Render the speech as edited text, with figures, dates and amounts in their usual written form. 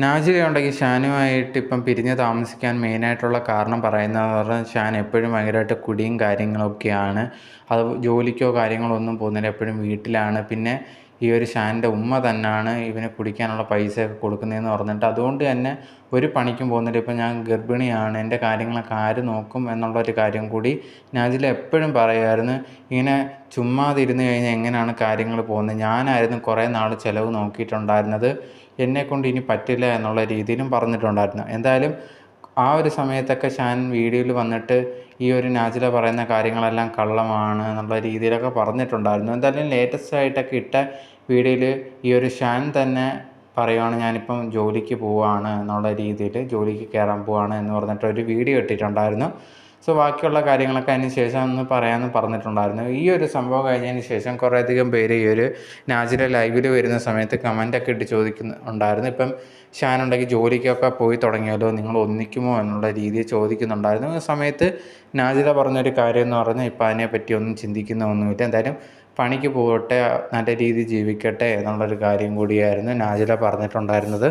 നാജിലയുണ്ടെങ്കിൽ ഷാനുമായിട്ട് ഇപ്പം പിരിഞ്ഞ് താമസിക്കാൻ മെയിനായിട്ടുള്ള കാരണം പറയുന്നതെന്ന് പറഞ്ഞാൽ ഷാൻ എപ്പോഴും ഭയങ്കരമായിട്ട് കുടിയും കാര്യങ്ങളൊക്കെയാണ്. അത് ജോലിക്കോ കാര്യങ്ങളോ ഒന്നും പോകുന്നില്ല, എപ്പോഴും വീട്ടിലാണ്. പിന്നെ ഈ ഒരു ഷാനിൻ്റെ ഉമ്മ തന്നെയാണ് ഇവന് കുടിക്കാനുള്ള പൈസയൊക്കെ കൊടുക്കുന്നതെന്ന് പറഞ്ഞിട്ട് അതുകൊണ്ട് തന്നെ ഒരു പണിക്കും പോകുന്നില്ല. ഇപ്പം ഞാൻ ഗർഭിണിയാണ്, എൻ്റെ കാര്യങ്ങളൊക്കെ ആര് നോക്കും എന്നുള്ളൊരു കാര്യം കൂടി നാജില എപ്പോഴും പറയുമായിരുന്നു. ഇങ്ങനെ ചുമ്മാതിരുന്ന് കഴിഞ്ഞാൽ എങ്ങനെയാണ് കാര്യങ്ങൾ പോകുന്നത്, ഞാനായിരുന്നു കുറേ നാൾ ചിലവ് നോക്കിയിട്ടുണ്ടായിരുന്നത്, എന്നെക്കൊണ്ട് ഇനി പറ്റില്ല എന്നുള്ള രീതിയിലും പറഞ്ഞിട്ടുണ്ടായിരുന്നു. എന്തായാലും ആ ഒരു സമയത്തൊക്കെ ഷാൻ വീഡിയോയിൽ വന്നിട്ട് ഈ ഒരു നാജില പറയുന്ന കാര്യങ്ങളെല്ലാം കള്ളമാണ് എന്നുള്ള രീതിയിലൊക്കെ പറഞ്ഞിട്ടുണ്ടായിരുന്നു. എന്തായാലും ലേറ്റസ്റ്റ് ആയിട്ടൊക്കെ ഇട്ട വീഡിയോയിൽ ഈ ഒരു ഷാൻ തന്നെ പറയുവാണ്, ഞാനിപ്പം ജോലിക്ക് പോവുകയാണ് എന്നുള്ള രീതിയിൽ, ജോലിക്ക് കയറാൻ പോവുകയാണ് എന്ന് പറഞ്ഞിട്ടൊരു വീഡിയോ ഇട്ടിട്ടുണ്ടായിരുന്നു. സോ ബാക്കിയുള്ള കാര്യങ്ങളൊക്കെ അതിന് ശേഷം ഒന്ന് പറയാമെന്ന് പറഞ്ഞിട്ടുണ്ടായിരുന്നു. ഈ ഒരു സംഭവം കഴിഞ്ഞതിന് ശേഷം കുറേയധികം പേര് ഈ ഒരു നാജില ലൈവിൽ വരുന്ന സമയത്ത് കമൻ്റൊക്കെ ഇട്ട് ചോദിക്കുന്നുണ്ടായിരുന്നു, ഇപ്പം ഷാനുണ്ടെങ്കിൽ ജോലിക്കൊക്കെ പോയി തുടങ്ങിയാലോ, നിങ്ങൾ ഒന്നിക്കുമോ എന്നുള്ള രീതിയിൽ ചോദിക്കുന്നുണ്ടായിരുന്നു. ആ സമയത്ത് നാജില പറഞ്ഞൊരു കാര്യം എന്ന് പറഞ്ഞാൽ ഇപ്പം അതിനെപ്പറ്റി ഒന്നും ചിന്തിക്കുന്നൊന്നുമില്ല, എന്തായാലും പണിക്ക് പോകട്ടെ, നല്ല രീതിയിൽ ജീവിക്കട്ടെ എന്നുള്ളൊരു കാര്യം കൂടിയായിരുന്നു നാജില പറഞ്ഞിട്ടുണ്ടായിരുന്നത്.